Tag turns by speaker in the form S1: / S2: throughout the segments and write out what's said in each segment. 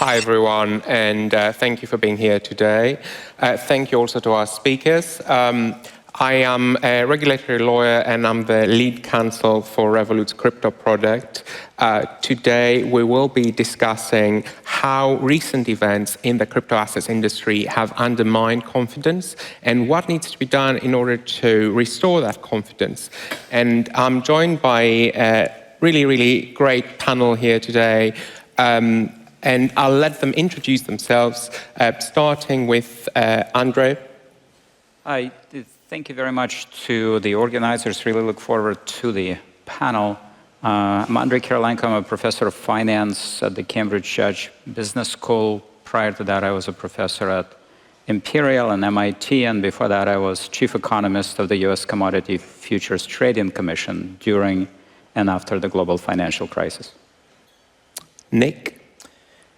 S1: Hi, everyone, and thank you for being here today. Thank you also to our speakers. I am a regulatory lawyer, and I'm the lead counsel for Revolut's crypto project. Today, we will be discussing how recent events in the crypto assets industry have undermined confidence and what needs to be done in order to restore that confidence. And I'm joined by a really great panel here today. And I'll let them introduce themselves, starting with Andrei.
S2: Hi, thank you very much to the organizers. Really look forward to the panel. I'm Andrei Kirilenko. I'm a professor of finance at the Cambridge Judge Business School. Prior to that, I was a professor at Imperial and MIT, and before that, I was chief economist of the U.S. Commodity Futures Trading Commission during and after the global financial crisis.
S1: Nick.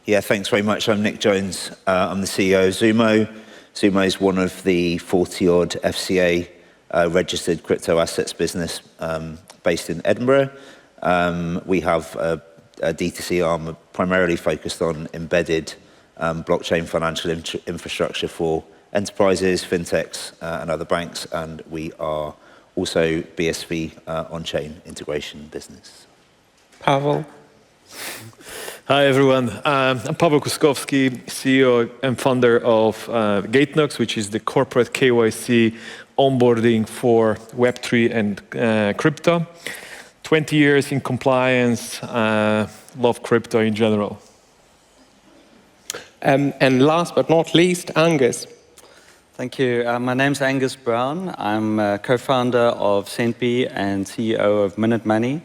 S3: Yeah, thanks very much. I'm Nick Jones. I'm the CEO of Zumo. Zumo is one of the 40-odd FCA registered crypto assets business based in Edinburgh. We have a D2C arm primarily focused on embedded blockchain financial infrastructure for enterprises, fintechs, and other banks. And we are also BSV on-chain integration business.
S1: Pawel.
S4: Hi, everyone. I'm Pawel Kuskowski, CEO and founder of Gatenox, which is the corporate KYC onboarding for Web3 and crypto. 20 years in compliance, love crypto in general.
S1: And last but not least, Angus.
S5: Thank you. My name's Angus Brown. I'm co-founder of Centbee and CEO of Minute Money.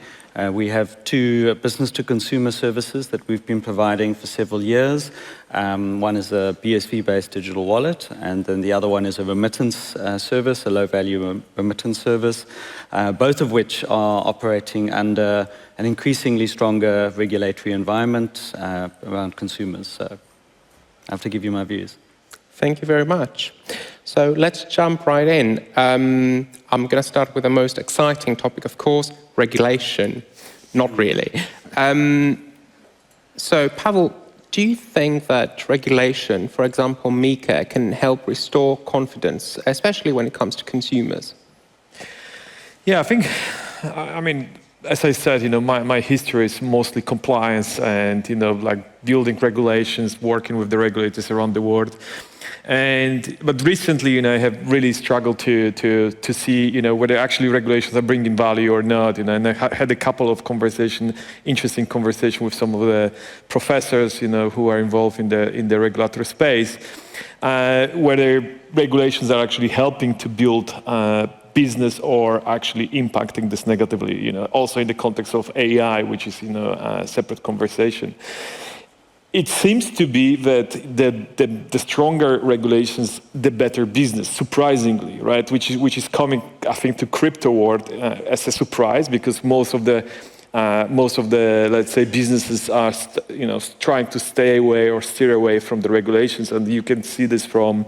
S5: We have two business-to-consumer services that we've been providing for several years. One is a BSV-based digital wallet, and then the other one is a remittance service, a low-value remittance service, both of which are operating under an increasingly stronger regulatory environment around consumers. So I have to give you my views.
S1: Thank you very much. So let's jump right in. I'm going to start with the most exciting topic, of course, regulation. Not really. So, Pawel, do you think that regulation, for example, MiCA, can help restore confidence, especially when it comes to consumers?
S4: Yeah, I mean, as I said, my history is mostly compliance and, like building regulations, working with the regulators around the world. But recently, I have really struggled to see, whether actually regulations are bringing value or not. And I had a couple of interesting conversations with some of the professors, who are involved in the regulatory space, whether regulations are actually helping to build business or actually impacting this negatively. Also in the context of AI, which is a separate conversation. It seems to be that the stronger regulations, the better business, surprisingly, right? Which is coming, I think, to crypto world as a surprise, because most of the let's say businesses are trying to stay away or steer away from the regulations, and you can see this from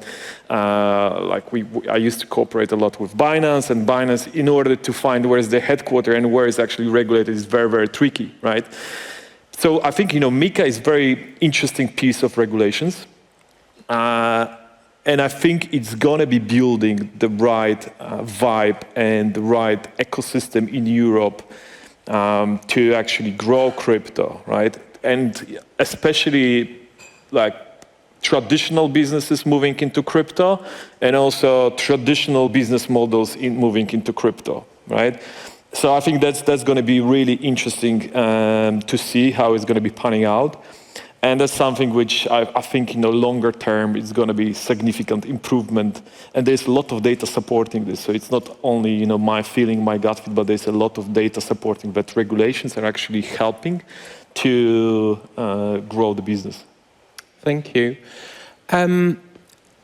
S4: I used to cooperate a lot with Binance, and Binance, in order to find where is the headquarter and where is actually regulated, is very tricky, right? So I think, MiCA is a very interesting piece of regulations. And I think it's going to be building the right vibe and the right ecosystem in Europe to actually grow crypto, right? And especially like traditional businesses moving into crypto, and also traditional business models moving into crypto, right? So I think that's going to be really interesting to see how it's going to be panning out. And that's something which I think in the longer term is going to be significant improvement. And there's a lot of data supporting this. So it's not only my feeling, my gut feel, but there's a lot of data supporting that regulations are actually helping to grow the business.
S1: Thank you. And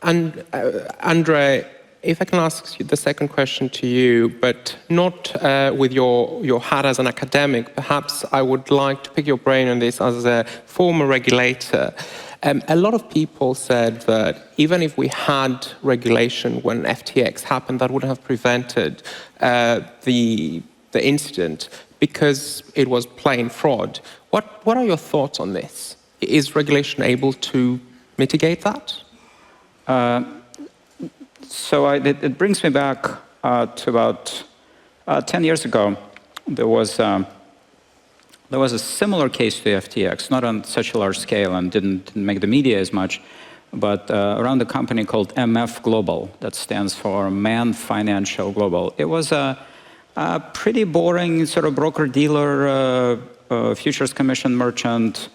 S1: Andrei, if I can ask you the second question to you, but not with your hat as an academic, perhaps I would like to pick your brain on this as a former regulator. A lot of people said that even if we had regulation when FTX happened, that would have prevented the incident because it was plain fraud. What are your thoughts on this? Is regulation able to mitigate that?
S2: It brings me back to about 10 years ago. There was a similar case to FTX, not on such a large scale and didn't make the media as much, but around a company called MF Global, that stands for Man Financial Global. It was a pretty boring sort of broker-dealer, futures commission merchant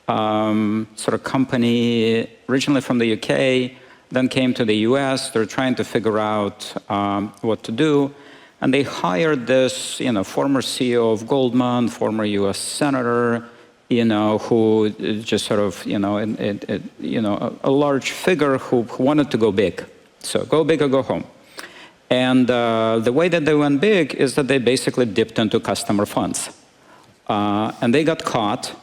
S2: sort of company, originally from the UK, then came to the US. They're trying to figure out what to do. And they hired this, former CEO of Goldman, former US senator, who just sort of, a large figure who wanted to go big. So go big or go home. And the way that they went big is that they basically dipped into customer funds. And they got caught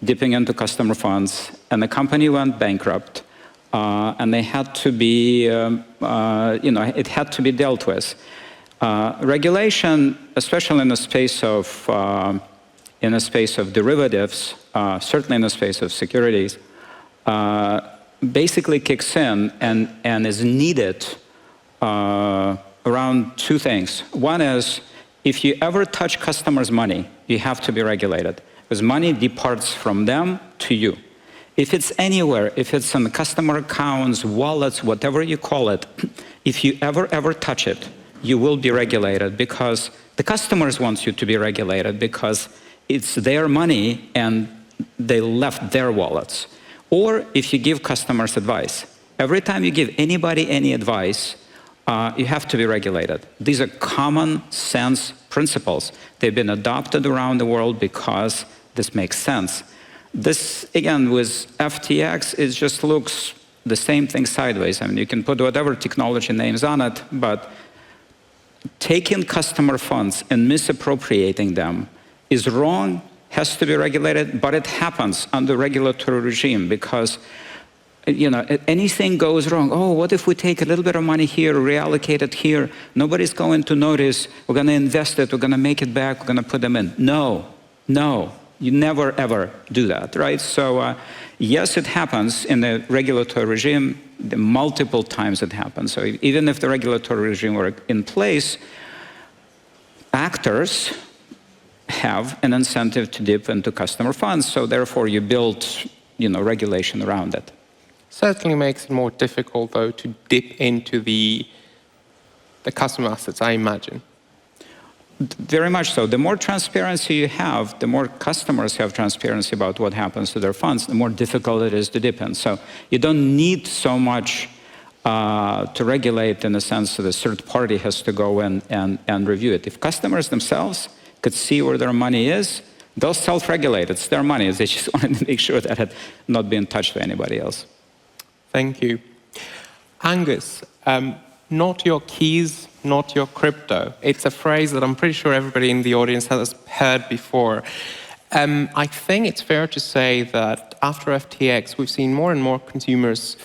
S2: dipping into customer funds, and the company went bankrupt. And they had to be, it had to be dealt with. Regulation, especially in the space of derivatives, certainly in the space of securities, basically kicks in and is needed around two things. One is, if you ever touch customers' money, you have to be regulated, because money departs from them to you. If it's anywhere, if it's in customer accounts, wallets, whatever you call it, if you ever touch it, you will be regulated, because the customers want you to be regulated, because it's their money and they left their wallets. Or if you give customers advice. Every time you give anybody any advice, you have to be regulated. These are common sense principles. They've been adopted around the world because this makes sense. This, again, with FTX, it just looks the same thing sideways. I mean, you can put whatever technology names on it, but taking customer funds and misappropriating them is wrong, has to be regulated, but it happens under regulatory regime because, anything goes wrong. Oh, what if we take a little bit of money here, reallocate it here? Nobody's going to notice. We're going to invest it. We're going to make it back. We're going to put them in. No. You never, ever do that, right? So, yes, it happens in the regulatory regime. Multiple times it happens. So even if the regulatory regime were in place, actors have an incentive to dip into customer funds. So therefore, you build, regulation around it.
S1: Certainly makes it more difficult, though, to dip into the customer assets, I imagine.
S2: Very much so. The more transparency you have, the more customers have transparency about what happens to their funds, the more difficult it is to dip in. So you don't need so much to regulate in the sense that a third party has to go in and review it. If customers themselves could see where their money is, they'll self-regulate. It's their money. They just wanted to make sure that it had not been touched by anybody else.
S1: Thank you. Angus, not your keys, not your crypto. It's a phrase that I'm pretty sure everybody in the audience has heard before. I think it's fair to say that after FTX, we've seen more and more consumers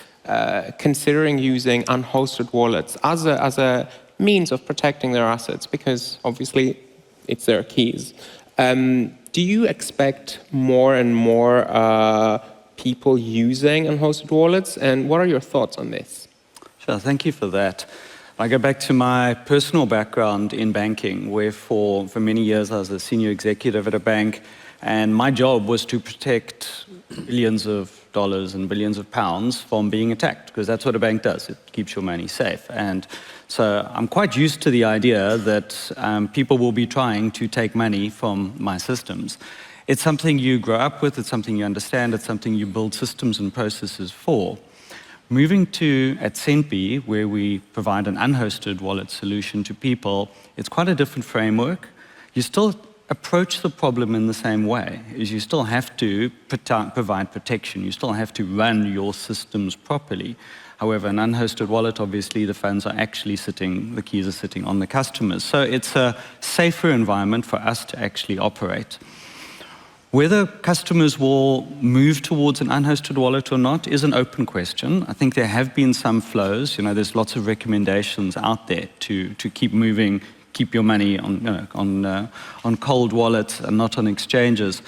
S1: considering using unhosted wallets as a means of protecting their assets, because obviously it's their keys. Do you expect more and more people using unhosted wallets, and what are your thoughts on this?
S5: Sure, thank you for that. I go back to my personal background in banking, where for many years I was a senior executive at a bank, and my job was to protect billions of dollars and billions of pounds from being attacked, because that's what a bank does. It keeps your money safe. And so I'm quite used to the idea that people will be trying to take money from my systems. It's something you grow up with, it's something you understand, it's something you build systems and processes for. Moving to at Centby, where we provide an unhosted wallet solution to people, it's quite a different framework. You still approach the problem in the same way, is you still have to provide protection. You still have to run your systems properly. However, an unhosted wallet, obviously, the funds are actually sitting, the keys are sitting on the customers. So it's a safer environment for us to actually operate. Whether customers will move towards an unhosted wallet or not is an open question. I think there have been some flows. There's lots of recommendations out there to keep moving, keep your money on cold wallets and not on exchanges.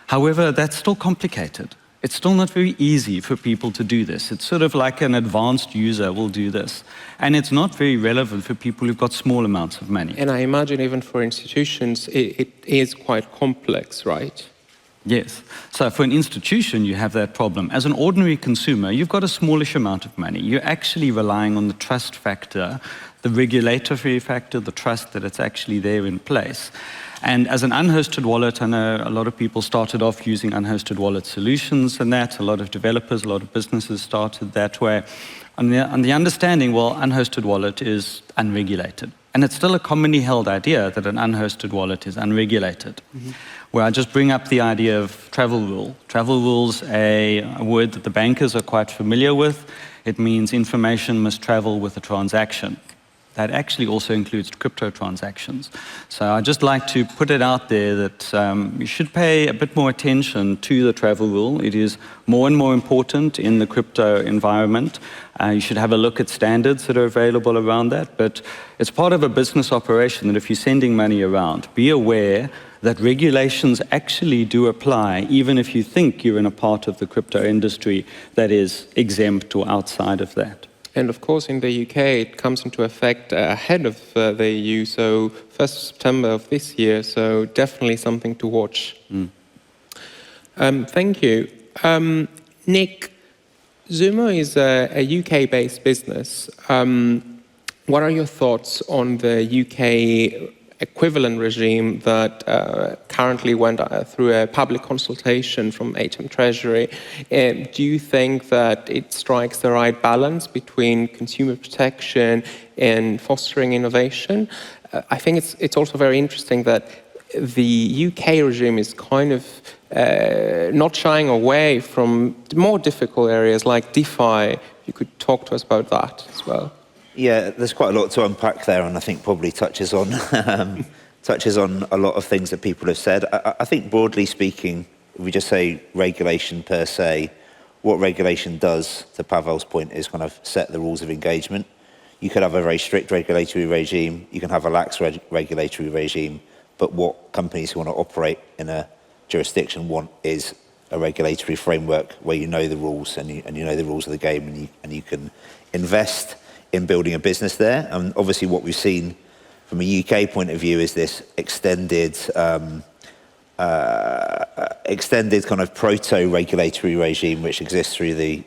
S5: However, that's still complicated. It's still not very easy for people to do this. It's sort of like an advanced user will do this. And it's not very relevant for people who've got small amounts of money.
S1: And I imagine even for institutions, it is quite complex, right?
S5: Yes. So for an institution, you have that problem. As an ordinary consumer, you've got a smallish amount of money. You're actually relying on the trust factor, the regulatory factor, the trust that it's actually there in place. And as an unhosted wallet, I know a lot of people started off using unhosted wallet solutions and that. A lot of developers, a lot of businesses started that way. On the understanding, well, unhosted wallet is unregulated. And it's still a commonly held idea that an unhosted wallet is unregulated. Where I just bring up the idea of travel rule. Travel rule's a word that the bankers are quite familiar with. It means information must travel with a transaction. That actually also includes crypto transactions. So I'd just like to put it out there that you should pay a bit more attention to the travel rule. It is more and more important in the crypto environment. You should have a look at standards that are available around that. But it's part of a business operation that if you're sending money around, be aware that regulations actually do apply, even if you think you're in a part of the crypto industry that is exempt or outside of that.
S1: And of course, in the UK, it comes into effect ahead of the EU, so 1st September of this year, so definitely something to watch. Thank you. Nick, Zumo is a UK-based business. What are your thoughts on the UK equivalent regime that currently went through a public consultation from HM Treasury? Do you think that it strikes the right balance between consumer protection and fostering innovation? I think it's also very interesting that the UK regime is kind of not shying away from more difficult areas like DeFi. You could talk to us about that as well.
S3: Yeah, there's quite a lot to unpack there, and I think probably touches on a lot of things that people have said. I think broadly speaking, if we just say regulation per se, what regulation does, to Pawel's point, is kind of set the rules of engagement. You could have a very strict regulatory regime, you can have a lax regulatory regime, but what companies who want to operate in a jurisdiction want is a regulatory framework where you know the rules and you know the rules of the game and you can invest in building a business there. And obviously what we've seen from a UK point of view is this extended kind of proto-regulatory regime which exists through the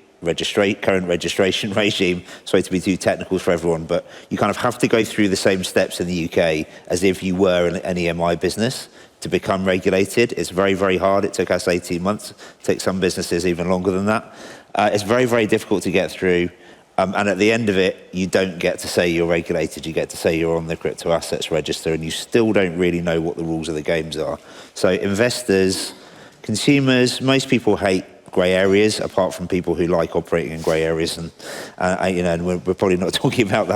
S3: current registration regime. Sorry to be too technical for everyone, but you kind of have to go through the same steps in the UK as if you were an EMI business to become regulated. It's very, very hard. It took us 18 months. It takes some businesses even longer than that. It's very, very difficult to get through. And at the end of it, you don't get to say you're regulated, you get to say you're on the crypto assets register, and you still don't really know what the rules of the games are. So investors, consumers, most people hate grey areas, apart from people who like operating in grey areas, and and we're probably not talking about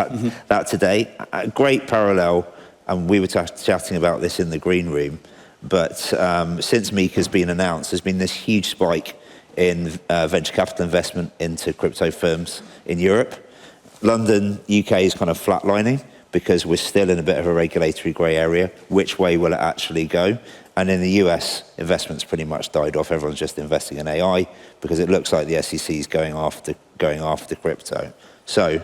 S3: that today. A great parallel, and we were chatting about this in the green room, but since MiCA has been announced, there's been this huge spike in venture capital investment into crypto firms in Europe. London, UK is kind of flatlining because we're still in a bit of a regulatory grey area. Which way will it actually go? And in the US, investment's pretty much died off. Everyone's just investing in AI because it looks like the SEC is going after crypto. So,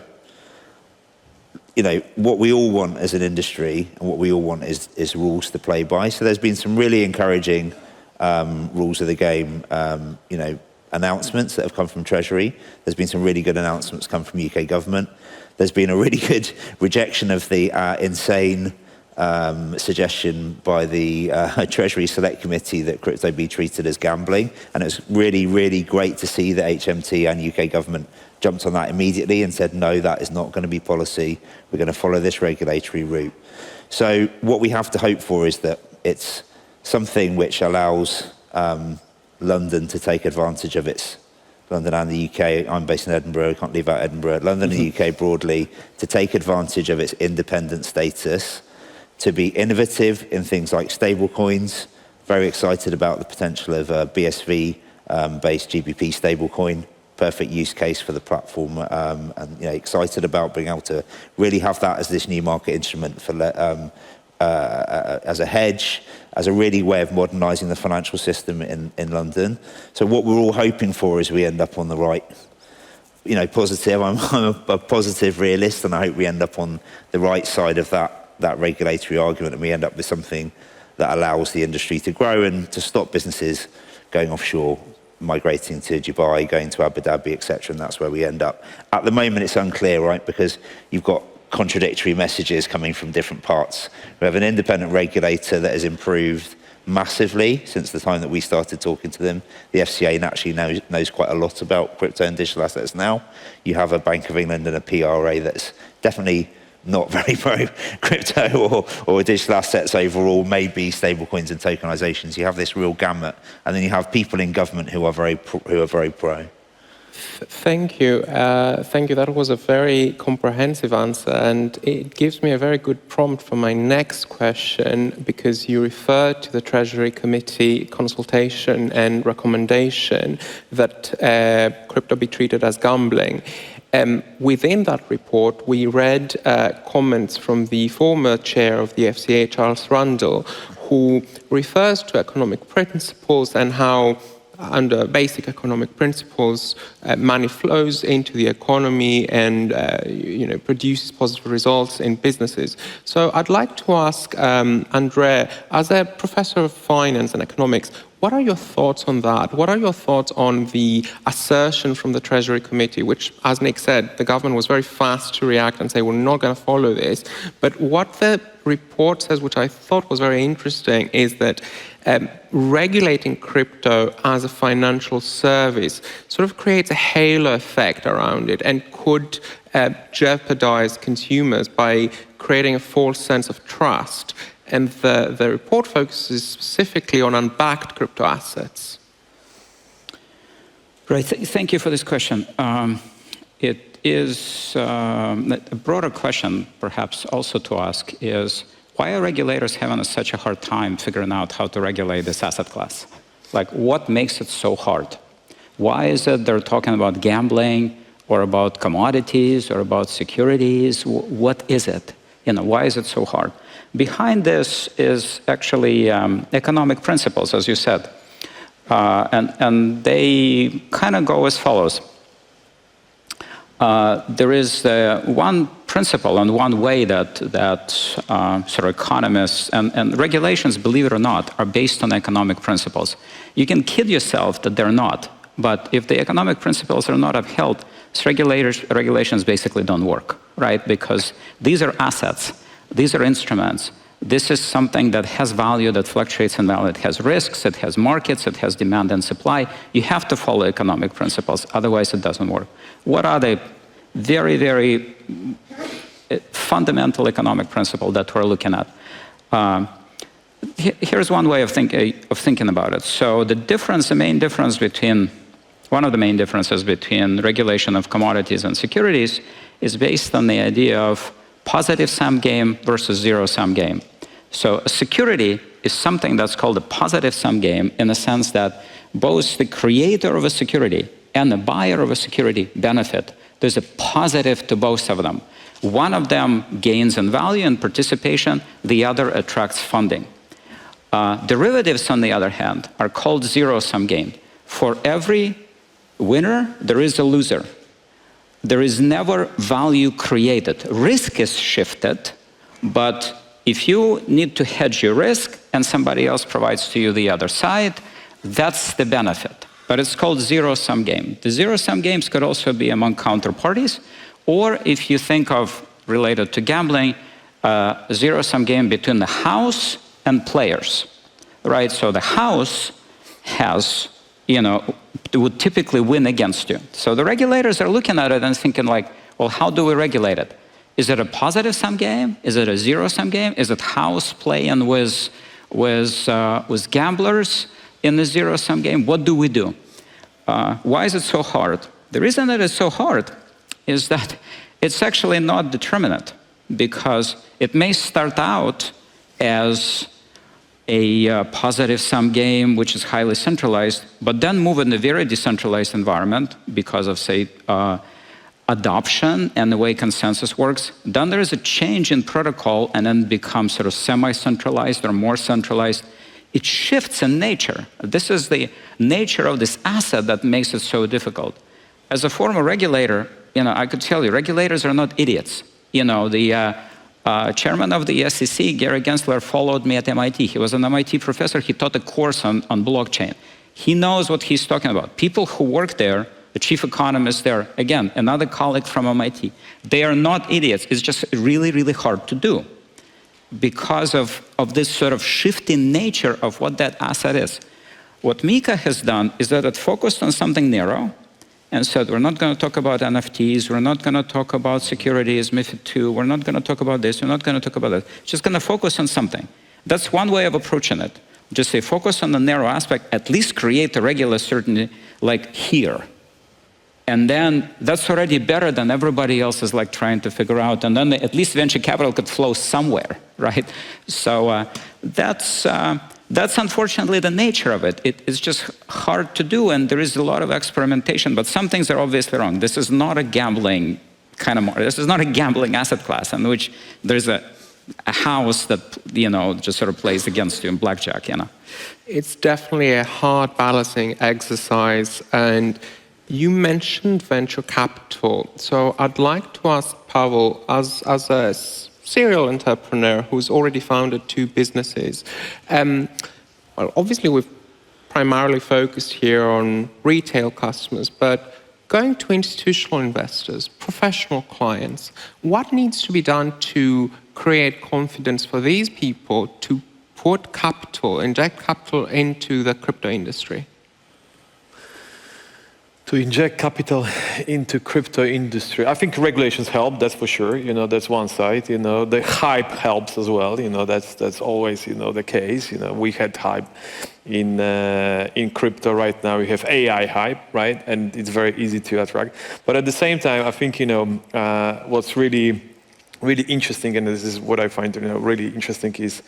S3: what we all want as an industry and what we all want is rules to play by. So there's been some really encouraging rules of the game, announcements that have come from Treasury. There's been some really good announcements come from UK government. There's been a really good rejection of the insane suggestion by the Treasury Select Committee that crypto be treated as gambling. And it's really, really great to see that HMT and UK government jumped on that immediately and said, no, that is not going to be policy. We're going to follow this regulatory route. So what we have to hope for is that it's something which allows London to take advantage of London and the UK, I'm based in Edinburgh, I can't leave out Edinburgh, London and the UK broadly, to take advantage of its independent status, to be innovative in things like stable coins, very excited about the potential of a BSV-based GBP stablecoin, perfect use case for the platform, and excited about being able to really have that as this new market instrument for as a hedge, as a really way of modernising the financial system in London. So what we're all hoping for is we end up on the right, positive. I'm a positive realist, and I hope we end up on the right side of that regulatory argument, and we end up with something that allows the industry to grow and to stop businesses going offshore, migrating to Dubai, going to Abu Dhabi, etc. And that's where we end up. At the moment, it's unclear, right? Because you've got contradictory messages coming from different parts. We have an independent regulator that has improved massively since the time that we started talking to them. The FCA naturally knows quite a lot about crypto and digital assets now. You have a Bank of England and a PRA that's definitely not very pro-crypto or digital assets overall, maybe stablecoins and tokenizations. You have this real gamut. And then you have people in government who are very pro.
S1: Thank you. Thank you. That was a very comprehensive answer, and it gives me a very good prompt for my next question, because you referred to the Treasury Committee consultation and recommendation that crypto be treated as gambling. Within that report, we read comments from the former chair of the FCA, Charles Rundle, who refers to economic principles and how under basic economic principles, money flows into the economy and produces positive results in businesses. So I'd like to ask Andrei, as a professor of finance and economics, what are your thoughts on that? What are your thoughts on the assertion from the Treasury Committee, which, as Nick said, the government was very fast to react and say, we're not going to follow this. But what the report says, which I thought was very interesting, is that regulating crypto as a financial service sort of creates a halo effect around it and could jeopardize consumers by creating a false sense of trust. And the report focuses specifically on unbacked crypto assets.
S2: Right. Thank you for this question. It is a broader question, perhaps, also to ask is, why are regulators having such a hard time figuring out how to regulate this asset class? Like, what makes it so hard? Why is it they're talking about gambling or about commodities or about securities? What is it? Why is it so hard? Behind this is actually economic principles, as you said. And they kind of go as follows. There is one principle and one way that sort of economists and regulations, believe it or not, are based on economic principles. You can kid yourself that they're not, but if the economic principles are not upheld, regulations basically don't work, right? Because these are assets, these are instruments. This is something that has value, that fluctuates in value. It has risks, it has markets, it has demand and supply. You have to follow economic principles, otherwise it doesn't work. What are the very, very fundamental economic principles that we're looking at? Here's one way of thinking about it. So the main difference between, one of the main differences between regulation of commodities and securities is based on the idea of positive-sum game versus zero-sum game. So a security is something that's called a positive-sum game in the sense that both the creator of a security and the buyer of a security benefit. There's a positive to both of them. One of them gains in value and participation, the other attracts funding. Derivatives, on the other hand, are called zero-sum game. For every winner, there is a loser. There is never value created. Risk is shifted, but if you need to hedge your risk and somebody else provides to you the other side, that's the benefit. But it's called zero-sum game. The zero-sum games could also be among counterparties, or if you think of, related to gambling, zero-sum game between the house and players, right? So the house has, would typically win against you. So the regulators are looking at it and thinking like, well, how do we regulate it? Is it a positive-sum game? Is it a zero-sum game? Is it house playing with gamblers in the zero-sum game? What do we do? Why is it so hard? The reason that it's so hard is that it's actually not determinate, because it may start out as a positive-sum game, which is highly centralized, but then move in a very decentralized environment because of, say, adoption and the way consensus works. Then there is a change in protocol and then it becomes sort of semi-centralized or more centralized. It shifts in nature. This is the nature of this asset that makes it so difficult. As a former regulator, I could tell you, regulators are not idiots. The chairman of the SEC, Gary Gensler, followed me at MIT. He was an MIT professor. He taught a course on blockchain. He knows what he's talking about. People who work there, the chief economist there, again, another colleague from MIT, they are not idiots. It's just really, really hard to do because of this sort of shifting nature of what that asset is. What MiCA has done is that it focused on something narrow and said, we're not going to talk about NFTs, we're not going to talk about securities, MiFID II, we're not going to talk about this, we're not going to talk about that. Just going to focus on something. That's one way of approaching it. Just say, focus on the narrow aspect, at least create a regular certainty, like here. And then that's already better than everybody else is like trying to figure out. And then at least venture capital could flow somewhere, right? So that's unfortunately the nature of it. It's just hard to do, and there is a lot of experimentation, but some things are obviously wrong. This is not a gambling this is not a gambling asset class in which there's a house that, just sort of plays against you in blackjack,
S1: It's definitely a hard balancing exercise, and you mentioned venture capital. So I'd like to ask Pawel, as a serial entrepreneur who's already founded 2 businesses, well, obviously we've primarily focused here on retail customers, but going to institutional investors, professional clients, what needs to be done to create confidence for these people to put capital, inject capital into the crypto industry?
S4: To inject capital into crypto industry, I think regulations help. That's for sure. That's one side. The hype helps as well. That's always the case. We had hype in crypto. Right now we have AI hype, right? And it's very easy to attract. But at the same time, I think what's really interesting, and this is what I find really interesting, is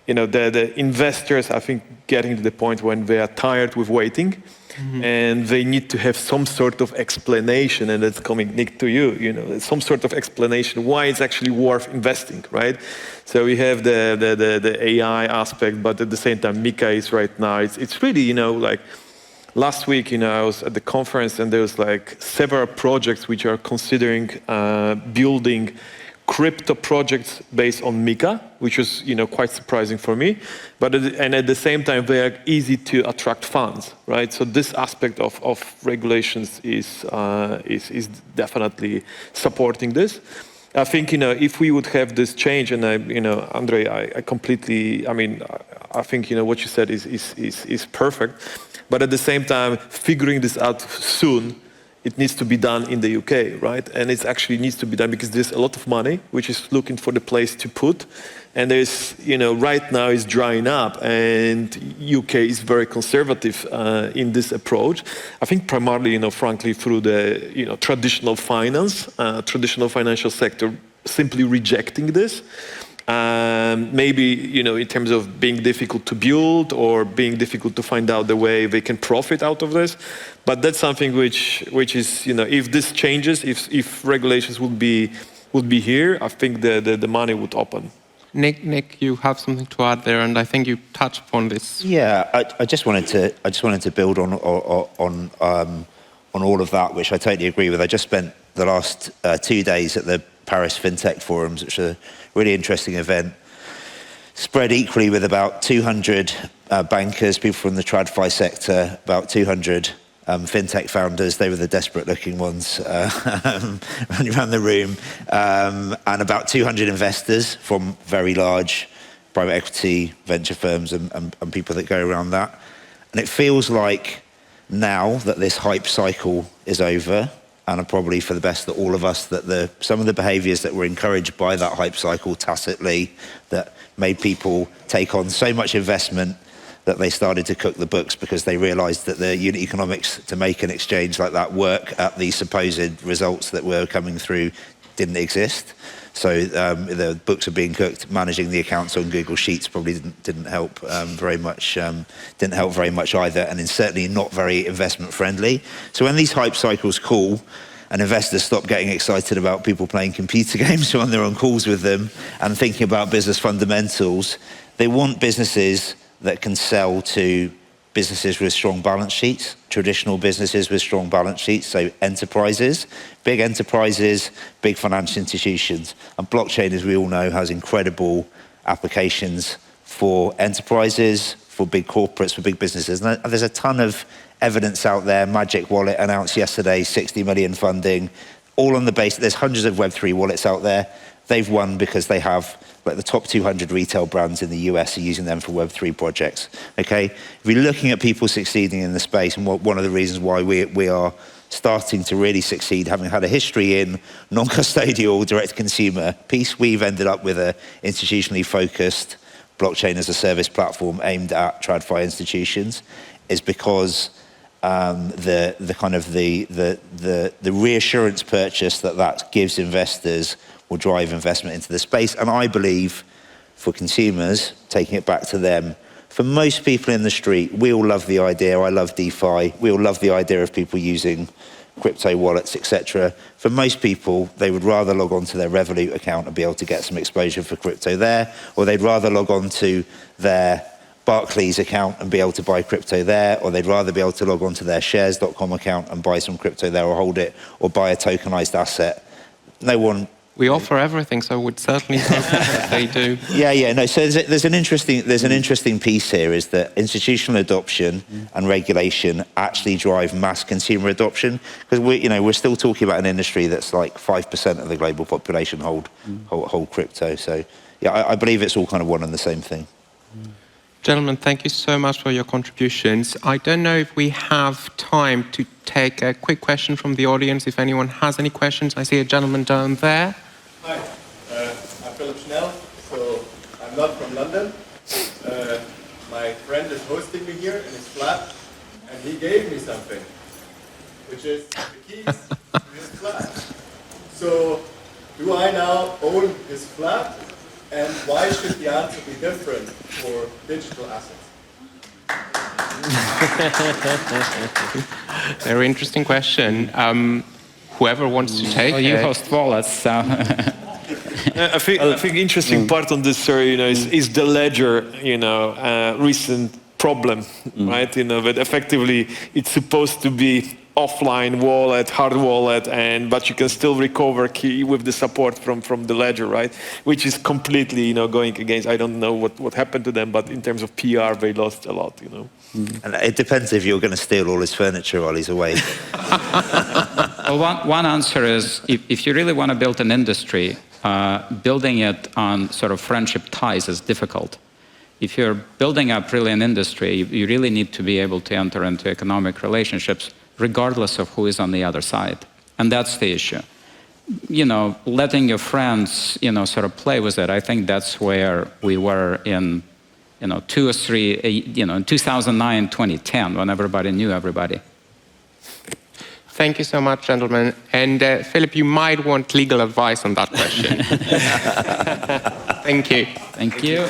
S4: the investors, I think, getting to the point when they are tired with waiting. Mm-hmm. And they need to have some sort of explanation, and that's coming, Nick, to you. Some sort of explanation why it's actually worth investing, right? So we have the AI aspect, but at the same time, MiCA is right now. It's really, like last week, I was at the conference, and there was like several projects which are considering building crypto projects based on MiCA, which was quite surprising for me. But at the same time, they are easy to attract funds, right? So this aspect of regulations is definitely supporting this. I think if we would have this change, and Andrei, I completely, I think what you said is perfect. But at the same time, figuring this out soon. It needs to be done in the UK, right? And it actually needs to be done because there's a lot of money which is looking for the place to put. And there's, right now is drying up, and UK is very conservative in this approach. I think primarily, frankly, through the, traditional finance, traditional financial sector simply rejecting this. Maybe, in terms of being difficult to build or being difficult to find out the way they can profit out of this. But that's something which is, if this changes, if regulations would be here, I think the money would open.
S1: Nick, you have something to add there, and I think you touched upon this.
S3: Yeah, I just wanted to build on all of that, which I totally agree with. I just spent the last 2 days at the Paris FinTech Forums, which is a really interesting event, spread equally with about 200 bankers, people from the TradFi sector, about 200 fintech founders. They were the desperate-looking ones running around the room, and about 200 investors from very large private equity, venture firms, and people that go around that. And it feels like now that this hype cycle is over, and probably for the best that all of us, that some of the behaviors that were encouraged by that hype cycle tacitly, that made people take on so much investment that they started to cook the books because they realized that the unit economics to make an exchange like that work at the supposed results that were coming through didn't exist. So the books are being cooked. Managing the accounts on Google Sheets probably didn't help very much. Didn't help very much either, and it's certainly not very investment friendly. So when these hype cycles cool, and investors stop getting excited about people playing computer games when they're on calls with them and thinking about business fundamentals. They want businesses that can sell to businesses with strong balance sheets, traditional businesses with strong balance sheets, so enterprises, big financial institutions. And blockchain, as we all know, has incredible applications for enterprises, for big corporates, for big businesses. And there's a ton of evidence out there. Magic Wallet announced yesterday 60 million funding, all on the base. There's hundreds of Web3 wallets out there. They've won because they have, like, the top 200 retail brands in the US are using them for Web3 projects, okay? If you're looking at people succeeding in the space, and one of the reasons why we are starting to really succeed, having had a history in non-custodial direct-to-consumer piece, we've ended up with a institutionally focused blockchain as a service platform aimed at TradFi institutions, is because the reassurance purchase that gives investors will drive investment into the space. And I believe for consumers, taking it back to them, for most people in the street, we all love the idea. I love DeFi. We all love the idea of people using crypto wallets, etc. For most people, they would rather log on to their Revolut account and be able to get some exposure for crypto there, or they'd rather log on to their Barclays account and be able to buy crypto there, or they'd rather be able to log on to their shares.com account and buy some crypto there, or hold it, or buy a tokenized asset. No one...
S1: We offer everything, so we'd certainly hope that they do.
S3: No. So there's an interesting piece here, is that institutional adoption and regulation actually drive mass consumer adoption, because we're still talking about an industry that's like 5% of the global population hold crypto. So I believe it's all kind of one and the same thing.
S1: Gentlemen, thank you so much for your contributions. I don't know if we have time to take a quick question from the audience, if anyone has any questions. I see a gentleman down there.
S6: Hi, I'm Philip Schnell, so I'm not from London. My friend is hosting me here in his flat, and he gave me something, which is the keys to his flat. So, do I now own his flat? And why should the answer be different for digital assets?
S1: Very interesting question. Whoever wants to take
S2: it. You host wallets, so...
S4: I think interesting part on this story, is the ledger, recent problem, right? But effectively it's supposed to be offline wallet, hard wallet, but you can still recover key with the support from the ledger, right? Which is completely, going against. I don't know what happened to them, but in terms of PR, they lost a lot,
S3: And it depends if you're going to steal all his furniture while he's away.
S2: Well, one answer is, if you really want to build an industry, building it on sort of friendship ties is difficult. If you're building up really an industry, you really need to be able to enter into economic relationships regardless of who is on the other side. And that's the issue. Letting your friends, sort of play with it, I think that's where we were in, 2009, 2010, when everybody knew everybody.
S1: Thank you so much, gentlemen. And Philip, you might want legal advice on that question. Thank you.
S2: Thank you.